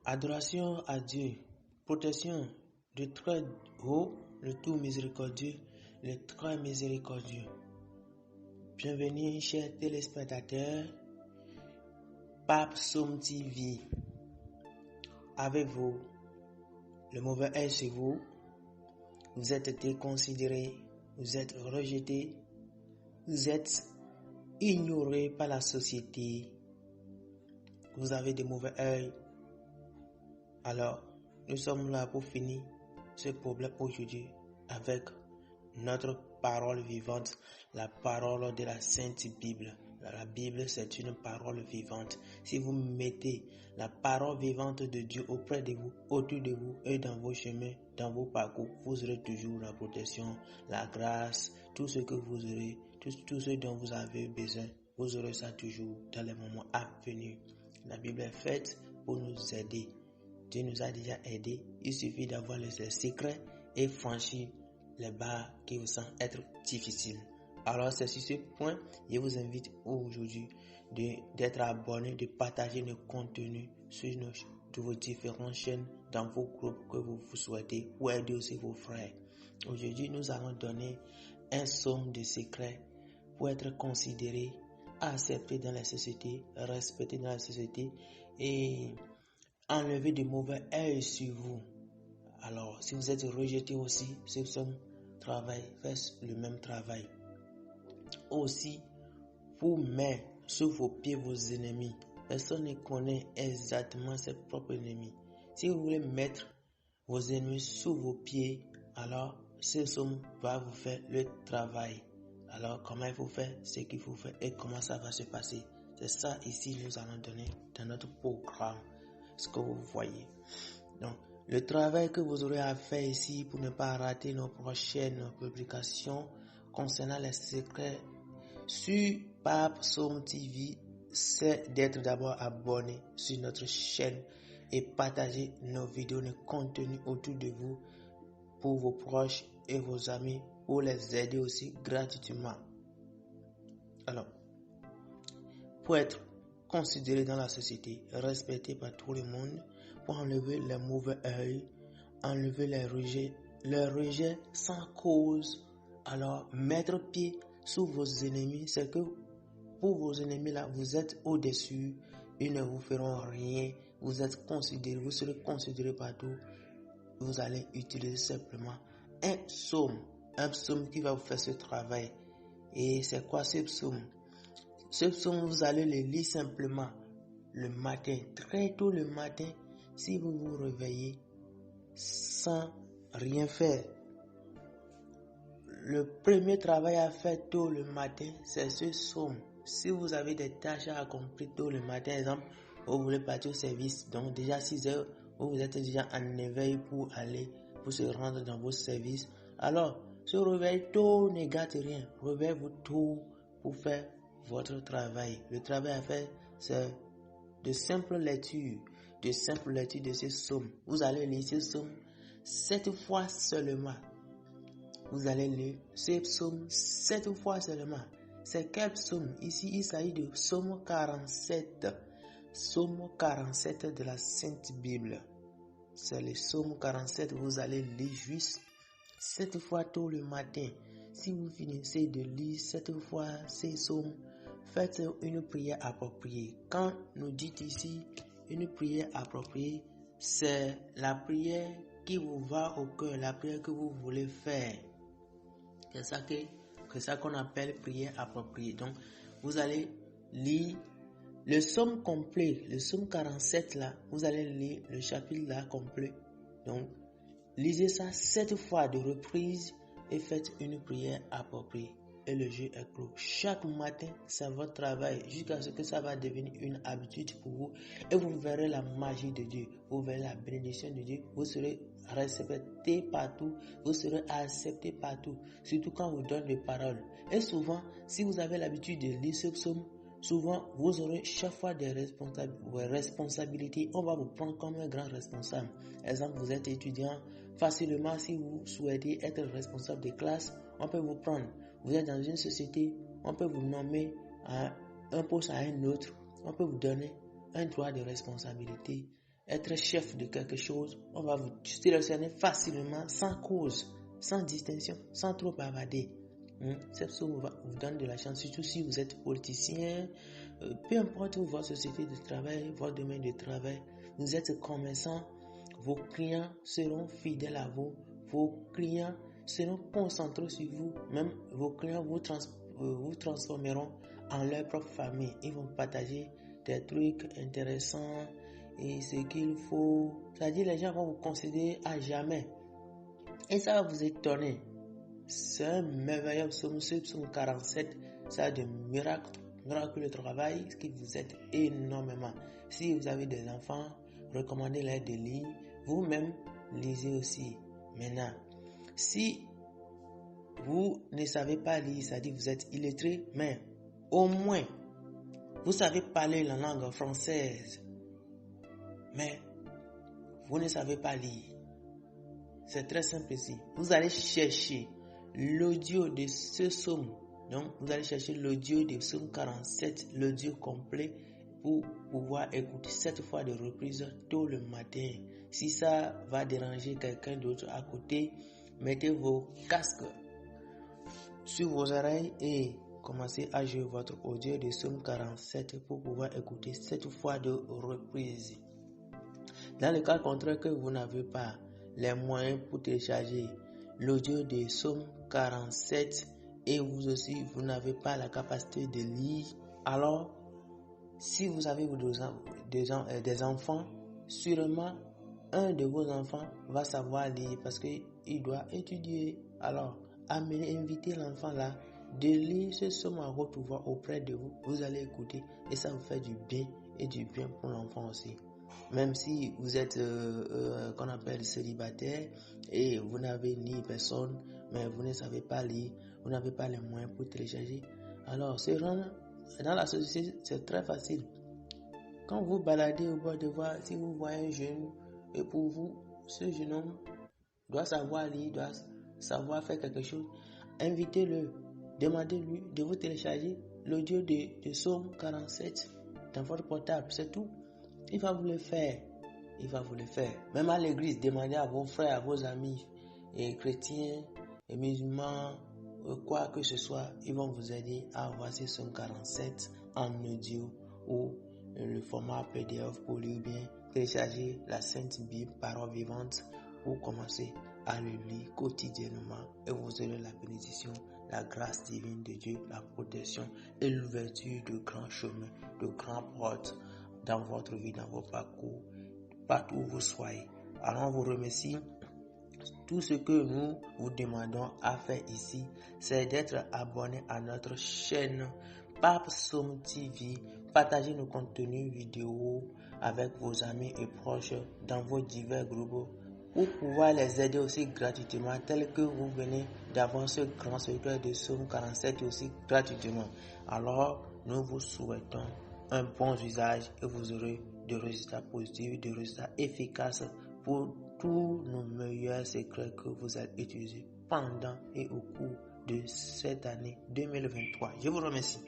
Adoration à Dieu, protection du très haut, le tout miséricordieux, le très miséricordieux. Bienvenue, chers téléspectateurs, Pape Psaume TV. Avec vous, le mauvais œil sur vous, vous êtes déconsidérés, vous êtes rejetés, vous êtes ignorés par la société, vous avez des mauvais œils. Alors, nous sommes là pour finir ce problème aujourd'hui avec notre parole vivante, la parole de la Sainte Bible. La Bible, c'est une parole vivante. Si vous mettez la parole vivante de Dieu auprès de vous, autour de vous et dans vos chemins, dans vos parcours, vous aurez toujours la protection, la grâce, tout ce que vous aurez, tout ce dont vous avez besoin, vous aurez ça toujours dans les moments à venir. La Bible est faite pour nous aider. Dieu nous a déjà aidés. Il suffit d'avoir les secrets et franchir les barres qui vous semblent être difficiles. Alors c'est sur ce point, je vous invite aujourd'hui d'être abonné, de partager nos contenus sur vos différentes chaînes, dans vos groupes que vous souhaitez, pour aider aussi vos frères. Aujourd'hui, nous allons donner un somme de secrets pour être considéré, accepté dans la société, respecté dans la société et enlever de mauvais œil sur vous. Alors, si vous êtes rejeté aussi, ce travail, faites le même travail. Aussi, pour mettre sous vos pieds vos ennemis. Personne ne connaît exactement ses propres ennemis. Si vous voulez mettre vos ennemis sous vos pieds, alors ce somme va vous faire le travail. Alors, comment il faut faire ce qu'il faut faire et comment ça va se passer. C'est ça ici nous allons donner dans notre programme. Ce que vous voyez. Donc, le travail que vous aurez à faire ici pour ne pas rater nos prochaines publications concernant les secrets sur Pape Psaume TV, c'est d'être d'abord abonné sur notre chaîne et partager nos vidéos, nos contenus autour de vous pour vos proches et vos amis, pour les aider aussi gratuitement. Alors, pour être considéré dans la société, respecté par tout le monde, pour enlever les mauvais œils, enlever les rejets sans cause. Alors, mettre pied sous vos ennemis, c'est que pour vos ennemis là, vous êtes au-dessus, ils ne vous feront rien, vous êtes considéré, vous serez considéré partout. Vous allez utiliser simplement un psaume qui va vous faire ce travail. Et c'est quoi ce psaume? Ce psaume, vous allez le lire simplement le matin, très tôt le matin, si vous vous réveillez sans rien faire. Le premier travail à faire tôt le matin, c'est ce psaume. Si vous avez des tâches à accomplir tôt le matin, par exemple, vous voulez partir au service, donc déjà 6 heures, vous êtes déjà en éveil pour se rendre dans vos services. Alors, se réveiller tôt ne gâte rien. Réveillez-vous tôt pour faire votre travail. Le travail à faire, c'est de simple lecture de ce psaume. Vous allez lire ce psaume 7 fois seulement. Vous allez lire ce psaume 7 fois seulement. C'est quel psaume? Ici, il s'agit de psaume 47. Psaume 47 de la Sainte Bible. C'est le psaume 47. Vous allez lire juste 7 fois tôt le matin. Si vous finissez de lire 7 fois ces psaumes, faites une prière appropriée. Quand nous dit ici une prière appropriée, c'est la prière qui vous va au cœur, la prière que vous voulez faire. C'est ça qu'on appelle prière appropriée. Donc, vous allez lire le psaume complet, le psaume 47 là, vous allez lire le chapitre là complet. Donc, lisez ça 7 fois de reprise et faites une prière appropriée. Et le jeu est clos. Chaque matin, c'est votre travail jusqu'à ce que ça va devenir une habitude pour vous. Et vous verrez la magie de Dieu. Vous verrez la bénédiction de Dieu. Vous serez respecté partout. Vous serez accepté partout. Surtout quand on vous donne des paroles. Et souvent, si vous avez l'habitude de lire ce psaume, souvent, vous aurez chaque fois des responsabilités. On va vous prendre comme un grand responsable. Exemple, vous êtes étudiant. Facilement, si vous souhaitez être responsable de classe, on peut vous prendre. Vous êtes dans une société, on peut vous nommer à un poste à un autre. On peut vous donner un droit de responsabilité être chef de quelque chose, on va vous sélectionner facilement, sans cause, sans distinction, sans trop bavarder. Cette somme vous donne de la chance, surtout si vous êtes politicien, peu importe votre société de travail, votre domaine de travail, vous êtes commerçant, vos clients seront fidèles à vous, vos clients seront concentrés sur vous, même vos clients vous transformeront en leur propre famille. Ils vont partager des trucs intéressants et ce qu'il faut. C'est-à-dire les gens vont vous considérer à jamais. Et ça va vous étonner. C'est un merveilleux psaume, ce psaume 47. Ça a de miraculeux travail qui vous aide énormément. Si vous avez des enfants, recommandez-leur de lire. Vous-même, lisez aussi. Maintenant, si vous ne savez pas lire, c'est-à-dire vous êtes illettré, mais au moins, vous savez parler la langue française, mais vous ne savez pas lire. C'est très simple ici. Vous allez chercher l'audio de ce psaume. Donc, vous allez chercher l'audio de psaume 47, l'audio complet, pour pouvoir écouter 7 fois de reprise tôt le matin. Si ça va déranger quelqu'un d'autre à côté, mettez vos casques sur vos oreilles et commencez à jouer votre audio de psaume 47 pour pouvoir écouter 7 fois de reprise. Dans le cas contraire que vous n'avez pas les moyens pour télécharger l'audio de psaume 47 et vous aussi vous n'avez pas la capacité de lire, alors si vous avez des enfants, sûrement un de vos enfants va savoir lire parce qu'il doit étudier. Alors invitez l'enfant là de lire ce psaume à haute voix auprès de vous. Vous allez écouter et ça vous fait du bien et du bien pour l'enfant aussi. Même si vous êtes qu'on appelle célibataire et vous n'avez ni personne, mais vous ne savez pas lire, vous n'avez pas les moyens pour télécharger. Alors, se rendre dans la société, c'est très facile. Quand vous baladez au bord de voie, si vous voyez un jeune, et pour vous, ce jeune homme doit savoir lire, doit savoir faire quelque chose, invitez-le, demandez-lui de vous télécharger l'audio de psaume 47 dans votre portable, c'est tout. Il va vous le faire. Même à l'église, demandez à vos frères, à vos amis, et chrétiens, et musulmans, quoi que ce soit, ils vont vous aider à avoir ces psaumes 47 en audio ou le format PDF pour lire bien, télécharger la Sainte Bible, parole vivante, pour commencer à le lire quotidiennement et vous aurez la bénédiction, la grâce divine de Dieu, la protection et l'ouverture de grands chemins, de grandes portes dans votre vie, dans vos parcours, partout où vous soyez. Alors on vous remercie. Tout ce que nous vous demandons à faire ici, c'est d'être abonné à notre chaîne Pape Psaume TV. Partagez nos contenus vidéo avec vos amis et proches dans vos divers groupes pour pouvoir les aider aussi gratuitement, tel que vous venez d'avoir ce grand secret de Psaume 47 aussi gratuitement. Alors, nous vous souhaitons un bon usage et vous aurez des résultats positifs, des résultats efficaces pour tous nos meilleurs secrets que vous allez utiliser pendant et au cours de cette année 2023. Je vous remercie.